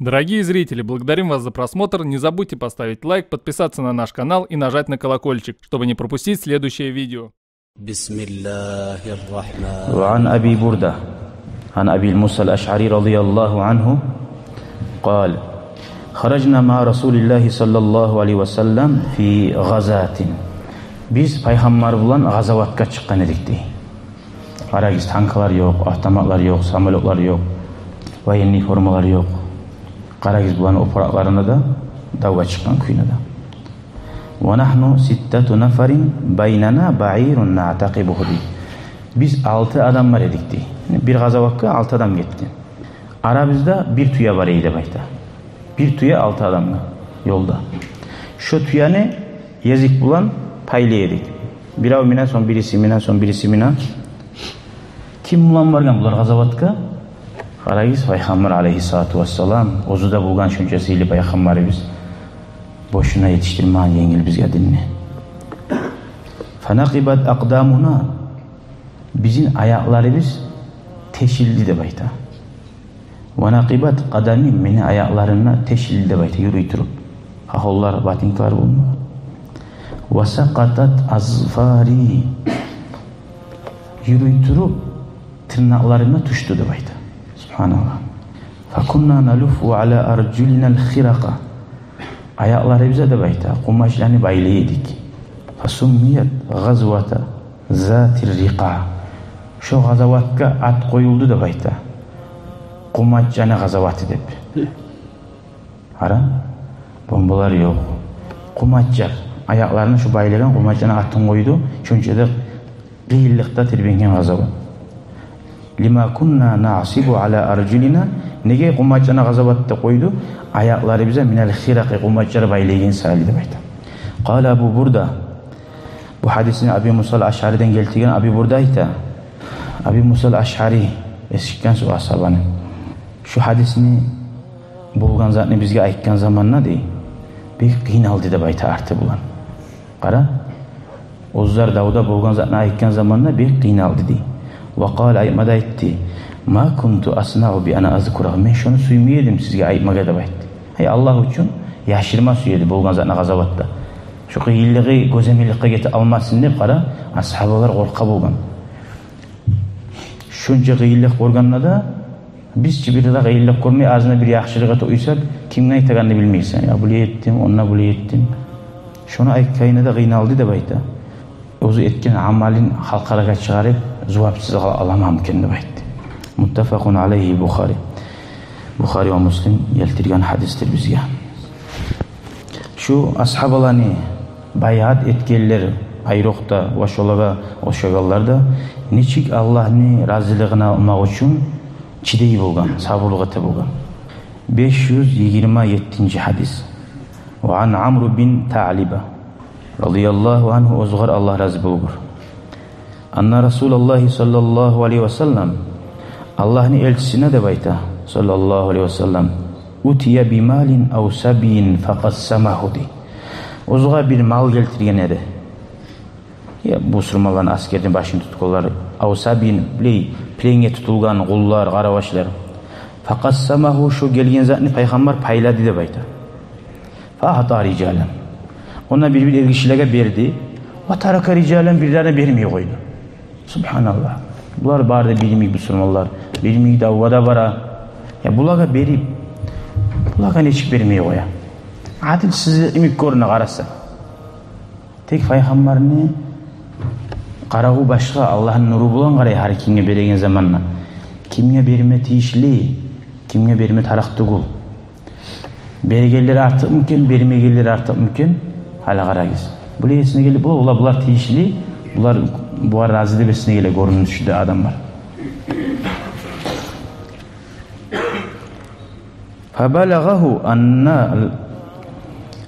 Дорогие зрители, благодарим вас за просмотр. Не забудьте поставить лайк, подписаться на наш канал и нажать на колокольчик, чтобы не пропустить следующее видео. وعن أبي بردة عن أبي موسى الأشعري رضي الله عنه قال خرجنا مع رسول الله صلى الله عليه وسلم في غزاة. Biz Peygamber bilan gazawatga chiqqan edik dey. Qarag'iz, tanklar yo'q, avtomatlar yo'q, samolyotlar yo'q, военный formalar yo'q. Qarag'iz bilan o'paraqlarında da davga chiqqan kuyinida. Wa nahnu sittatu nafarin baynana ba'irun na'taqibuhu. Biz 6 adamlar edik dey. Bir gazawatga 6 adam ketdi. Aramızda bir tuya var edi bayta. Bir tuya 6 adamga yolda. Şu tuyani yezik bulan paylaydik. Birav minen son birisi minen son birisi minen. Kim bulan vargan bular gazavatka? Qarag'iz, Peygamber aleyhissalatu vesselam ozuda bulgan şunchasiyle Peygamberimiz boşuna yetiştirmeyen yengil bizge dinni. Fanaqibat aqdamuna, bizim ayaklarımız teşildi de bayta. Vanaqibat qadami, meni ayaklarına teşildi de bayta yürüy turup. Hahollar, batinklar bulunma. Vasaqatat azfari, yürüy turup tırnaklarına tuştu da bayta. Subhanallah. Fakunna nalufu ala arjulinal khiraqa. Ayaklarımıza da bayta kumaşlarını baylaydik. Fasummiyat gazvata zatir riqa. Şu gazavatka at koyuldu da bayta. Kumaşlarını gazavat edip. Ara, bombalar yok. Kumaşlar ayaklarını şu baylayan kumaşlarını atın koydu. Çünkü de qiyillikta tirbengen gazavat. Lima kunna na'sibu ala arjulina, nege kumaçlarına gazavatta koydu, ayakları bize minel khiraqi, kumaçları baylayan salide bayta. Qala Abu Burda, bu hadisini Abi Musa al-Ash'ari'den geltigen Abi Burda ita. Abi Musa al-Ash'ari eskiden su ashabanı. Şu hadisini bulgan zatını bizge aytkan zamanına dey, bir qiynaldı da bayta artı bulan. Qara, ozlar Davud'a bulgan zatını aytkan zamanına bir qiynaldı dey. Vaqal aytmada aytdi. Ma kuntu asna'u bi ana azkura. Men şunu suymaydım sizge aytmaga da aytdi. Hay Allah üçün yaşırma suyedi bolgan zatına gazavatta. Şu qiyilliği gözemillikке gete almasın dep qara, ashabalar qorqa bolgan. Şuncha qiyillik ko'rganda da bizchi birida qiyillik ko'rmay azına bir yaxshilikka uysak, kimga aytganini bilmeysen. Ya bule ettim, onna bule ettim. Şunu aytganda da qiynaldı deb aytdi. O'zi etken amalin xalqaraga chiqarib cevapsız alamam kendi aytdi. Muttafaqun alayhi Bukhari. Bukhari ve Müslim yeltirgen hadistir bizge. Şu ashabalarni bayat etkenler ayroqta vaşolaga oşagallarda neçik Allah'ni razılığına almak için çideyi bulgan, sabırlıqta bulgan. 527. hadis. Ve an Amr bin Ta'liba radıyallahu anhu ozgar Allah razı bulgur. Anna Resulullah sallallahu aleyhi ve sellem Allah'ın elçisine de bayta sallallahu aleyhi ve sellem utiye bimalin aw sabiyin faqassamahu di. Ozga bir mal geltirgen edi. Ya bu sırmalan askerin başını tutkular aw sabiyin plenge tutulgan qullar, qaravaşlar. Faqassamahu, şu gelgen zatını Peygamber payladı de bayta. Fahata ricalan. Ona bir erkişlere berdi. Ve taraka ricalan birlerine vermiyor koydu. Subhanallah. Bunlar barda bilmeyik Müslümanlar. Bilmeyik davada bara. Ya bulaga berip, bulaga neçik vermiyor koya. Adil sizi imik koruna qarasa. Tek Peygamberini qarağı başka Allah'ın nuru bulan qaray har kimge beregen zamanna. Kimge berme tiyişli, kimge berme taraktı kul. Bergeleri artık mümkün, bermegeleri artık mümkün. Hala qaragız. Bu esine gelip bular tiyişli, bular bu arazide besine gele görünüşlü adamlar. Fabalagahu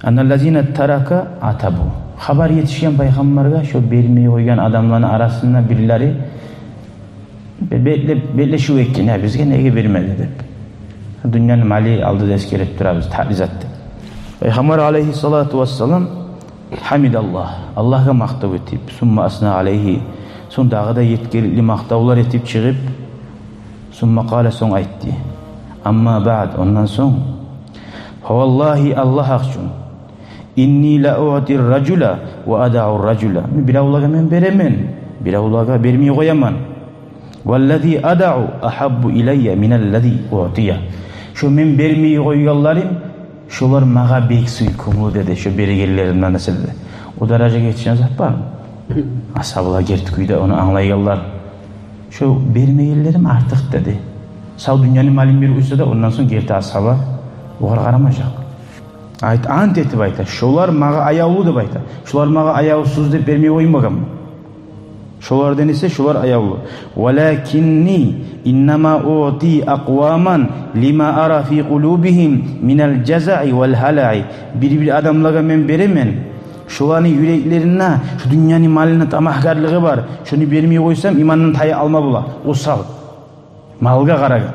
annallazina taraka atabu. Haber yetişken Peygamber'e şu bermeye koygan adamların arasında birileri belli şu ekken ya bizge nege bermedi dep. Dünyanın mali aldı da eskerip durabız, tabiz etti. Peygamber aleyhissalatu vesselam hamidallah, Allah'a maqtav etip, summa asna aleyhi, son dağı da yetkili maqtavlar etip çıkıp, summa qala son aytti. Amma ba'd, ondan soň wallahi Allah akçun inni la u'tir rajula wa ada'u rajula. Birawlaga men beremen, birawlaga bermey goýaman. Wallazi ada'u ahabbu ilayya min allazi u'tiya. Şu men bermey goýganlarym şolar maga bek suýkumlu dedi. Şu beregellerimden näselde. O darajaga yetişen zat barmı? Ashablar gertiküýde onu anlaýanlar. Şu bermeýellerim artyk dedi. Saw dünýäni malim bir uysa da ondan soň geldi ashaba. Olar garamajak. Ant etip ayta. Şolar maga ayawly dep ayta. Şolar maga ayawsuz dep bermey goýmagan. Şolardan ise şolar ayawly. Walakinni innama u'ti aqwaman lima ara fi qulubihim minal jaza'i wal hala'i. Bir adamlara men beremen. Şolany yüreklerine, şu dünýäni malyna tamahkarlygy bar. Şunu bermey goýsam imandan taýa alma bola. O sal. Malga garagan.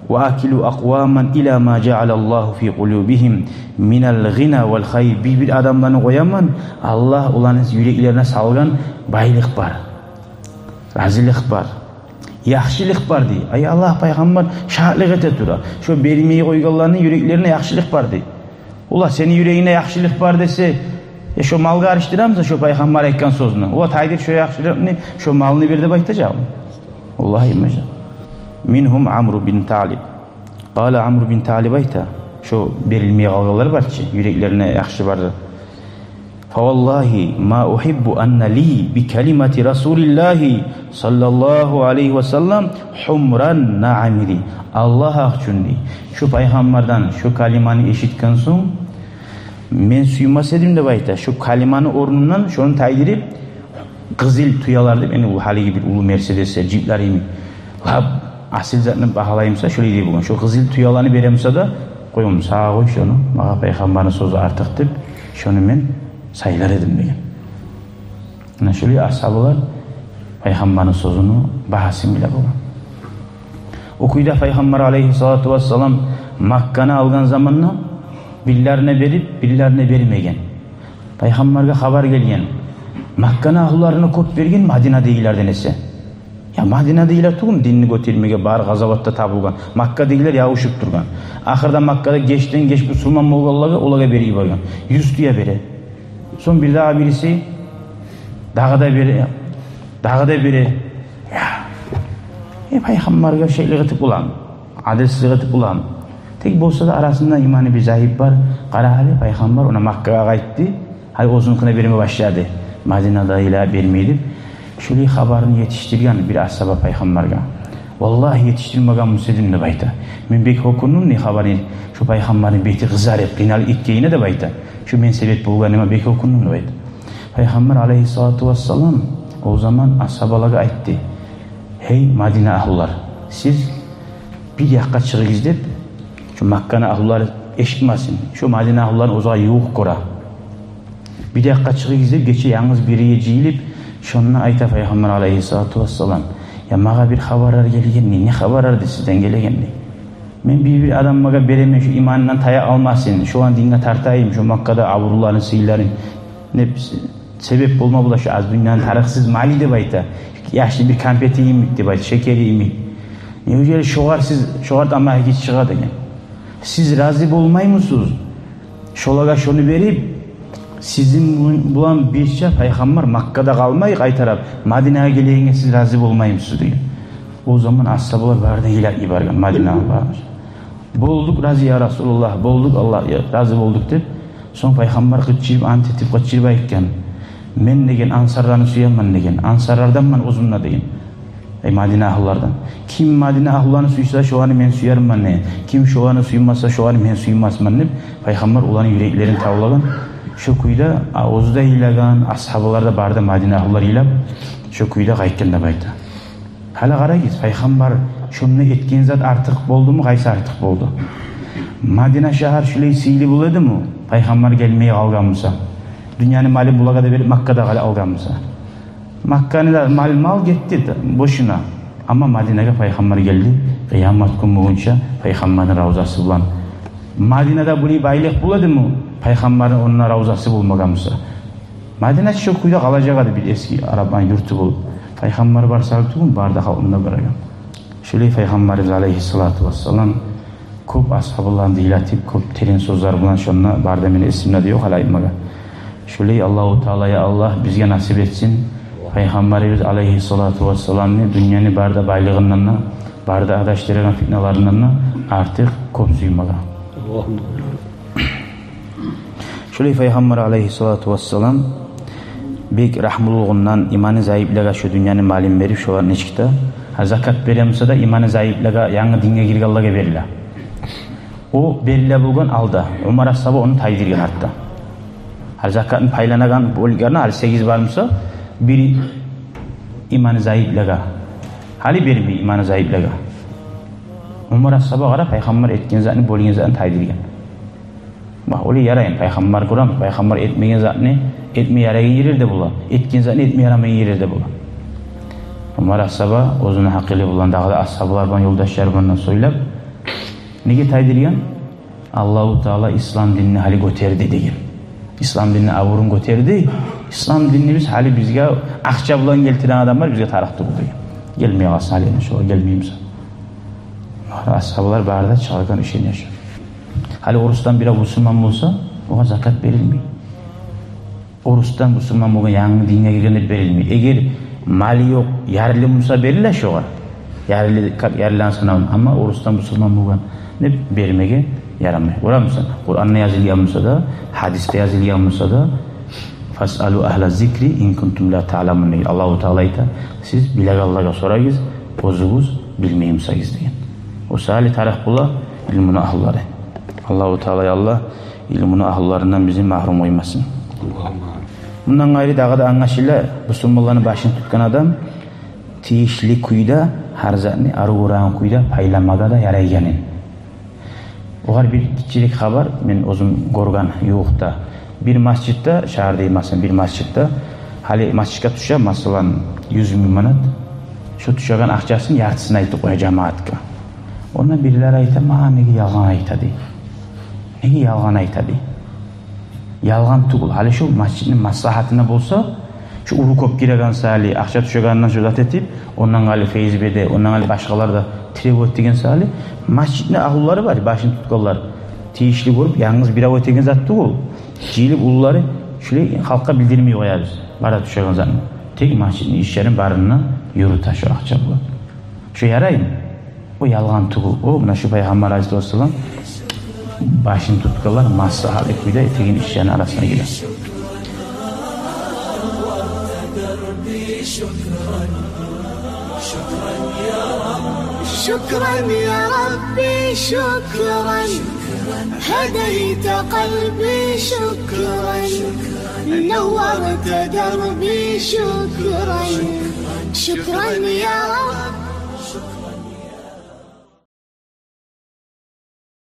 Wa akilu aqwaman ila ma ja'alallahu fi qulubihim minal ghina wal khayr. Bir adamlarni goýaman, Allah ulanyň yüreklerine salgan baýlyk bar. Razilik bar. Yaxşylyk bar di. Ay Allah paýgambar şahatlyk ete tura. Şu bermey goýganlaryň yüreklerine yaxşylyk bar di. Ular seni yüreğine yaxşylyk bar dese, şu malga arıştıramsa şu paýgambar aýtgan sözüni. O taýdyr şu yaxşylykny, şu malyny bir dep aýtajak. Wallahi emejak. Minhum Amr bin Talib. Qala Amr bin Talib ayta. Şu berilmeye kalganlar var ki yüreklerine yaxşı var. Fa wallahi ma uhibbu anna li bi kalimati Rasulillah sallallahu aleyhi ve sellem humran na'amiri. Allah üçin şu paýgambardan şu kalimany eşitken soň men suýmas edim dep ayta. Şu kalimany ornundan şonu taýdirip kızıl tuyalar dep eni haligi bir ulu Mercedes Jeep'lerimi. Asil zatını bahalayımsa şöyle diye bugün. Şu kızıl tuyalarını beremsa da koyum sağa koy şonu. Mağa peygamberin sözü artık dip şonu men sayılar edim degen. Ana şöyle ashablar peygamberin sözünü bahasim bile bolan. Okuyda peygamber aleyhissalatu vesselam Makka'na algan zamanla billerine berip billerine bermegen. Peygamberge haber gelgen. Makka'na ahullarını köp bergen Madinadegilerden ese. Ya Madinedegiler tugum dinni götürmege bar gazavatda tabılgan. Makka'dagiler yağışıp durgan. Ahırda Makka'da geçten geç Müslüman bolganlarga olaga beri bargan. 100 tuya bere. Son bir daha birisi dağı da bere. Ya peygamberge şeylik etip bulan. Adelsizlik etip bulan. Tek bolsa da arasında imani bir zahip var. Qara hali peygamber ona Makka'ga gaýtdy. Hay ozunkuna berme başladı. Madinedegiler bermeydi. Şöyle haberini yetiştirgen bir ashaba peygamberge. Wallahi yetiştirmegen musedim de bayta. Men bek hokunun ne haberi şu peygamberin beti kızarıp qinal ikkeyine de bayta. Şu men sebep bolganyma bek hokunun da bayta. Peygamber aleyhissalatu vesselam o zaman ashabalarga aýtdy. Hey Madine ahullar, siz bir ýakka çygyz dep şu Makka'nın ahulları eşitmesin. Şu Madine ahulların ozağa yuğuk kora. Bir ýakka çygyz dep geçe yalnız biriye jiyilip şonuna ayta Peygamber aleyhissalatu vesselam. Ya maga bir habarar gelgen, ne habarardy sizden gelgen? Men bir adam maga bereme şu imandan taýa almasyn. Şu an dinge tartaýym, şu Makka'da awurularyň syýlaryň ne sebep bolma bula şu az dünýäni taraksız mali dep aýta. Ýaşly bir kompetiyim dep aýta, şekeriyim. Ne öýle şoğar ama hiç çyga degen. Siz razı bolmaýmysyz? Şolaga şonu berip sizin bulan birçe peygamber Makka'da kalmayı kaytarıp Madine'ye geleyince siz razı olmayımsınız diyor. O zaman ashablar vardı iler ibargan Madine'ye varmış. Bolduk razı ya Resulullah, bolduk Allah ya razı olduk dep. Son peygamber kıçırıp ant etip kıçırıp aytken men degen ansarlarını suyaman degen, ansarlardan man uzunna degen. Madine ahullardan. Kim Madine ahullarını suysa şu anı men suyarman ne? Kim şu anı suymasa şu anı men suymasman ne? Peygamber ulanın yüreklerini tavlagan. Şu kuyda ağızda ilagan ashablar da barda Madine ahullar ilap şu kuyda gaýtken da bayta. Hala garaýyz peygamber şunu etken zat artık boldu mu gaýsa artık boldu. Madine şahar şulay siýli boladı mı? Peygamber gelmeye alganmysa? Dünýäni maly bulaga da berip Makka'da alganmysa? Makka'da mal gitti boşuna. Ama Madine'ye peygamber geldi. Kıyamet günü boyunca peygamberin ravzası bilen. Madine'de bunu baýlyk buladı mı? Peygamberin onun ravzası bulmaganmysa? Madine şu kuyda kalacak bir eski Araban yurtu bulup. Peygamber barsa tugum barda halkına baragan. Şöyle Peygamberimiz aleyhissalatu vesselam Köp ashablarını dilatip, köp terin sözler bilen şonna barda meni esimde yok halaymaga. Şöyle Allahu Teala'ya Allah bizge nasip etsin. Peygamberimiz aleyhissalatu vesselam'ın dünyanı barda baylığından, barda adaştırılan fitnalarından artık köp suymaga. Şöyle Peygamber aleyhissalatu vesselam bek rahmulluğundan imanı zayıflığa şu dünyanın malum verip şu an neçikta. Zakat beremse de imanı zayıflığa yanı dinge girge Allah'a verirler. O berile bugün aldı. Umar ashabı onu taydirgen hatta. Her zakatın paylanagan bolgarına hali 8 varmasa biri imanı zayıflığa. Hali bermi imanı zayıflığa. Umar ashabı gara peygamber etken zatını bolgen zatını taydirgen. Bak öyle yarayın peygamber kuram. Peygamber etmegen zatını etme yarayan yerir de bula. Etken zatını etme yaramayan yerir de bula. Umar ashabı özünü hakkıyla bulan dağda ashablardan yoldaşlarından söylep nege taydirgen? Allahu Teala İslam dinini hali göterdi degen. İslam dinini avurun göterdi. İslam dinini biz hali bizge akça bulan geltiren adamlar bizge taraktı bu degen. Gelmeye kalsın hali şu gelmeyeyim sen. Ashablar barda çalgan işini yaşar. Hali orustan biri Müslüman olsa ona zakat verilmiyor. Orustan Müslüman olsa yanı dine girene verilmiyor. Eğer mali yok yarlı olsa verirler şu var. Yarılan sınavın ama orustan Müslüman olsa ne vermeye yaramıyor. Görür müsün? Kur'an'da yazılıyorsa da, hadiste yazılıyorsa da fas'alu ahla zikri in kuntum la ta'lamun. Allahu Teala'yta siz bilen Allah'a sorayız, bozuguz bilmeyimsayız deyin. O sali taraf bula ilmini ahulları. Allahu Teala'ya Allah ilmini ahullarından bizi mahrum oymasın. Bundan gayrı dağda anlaşıyla Müslümanların başını tutkan adam tiyişli kuyda her zatını arı uğrağın kuyda paylamaga da yaraygenin. Oğar bir kitçilik haber men özüm gorgan yoğukta bir masjitta şahar deyilmesin bir masjitta hali masjidga tuşa masalan 100 bin manat şu tuşagan akçasını yartısını aytıp koya cemaatka. Ona birileri ayta maha nege yalgan aytadı. Nege yalgan aytadı. Yalgan tugul. Hali şu masjidin maslahatına bolsa şu uru kop giregan sali akça tuşagandan söz etip ondan gali feyiz bede ondan gali başkalar da tirevot degen sali masjidin ahulları var başını tutkallar tiyişli korup yalnız bir avot degen zat tugul. Jilip ulları şöyle halka bildirmeye koyarız. Bara tuşagan zatını. Tek masjidin işlerin barına yürü taşı akça bu. Şu yarayın. O yalgan tugul. O buna şu Peygamber Aleyhisselam başını tutkallar maslahat etmede tegin işlerin arasına girer. شكرا يا ربي شكرا هديت قلبي شكرا نورت دربي شكرا شكرا يا رب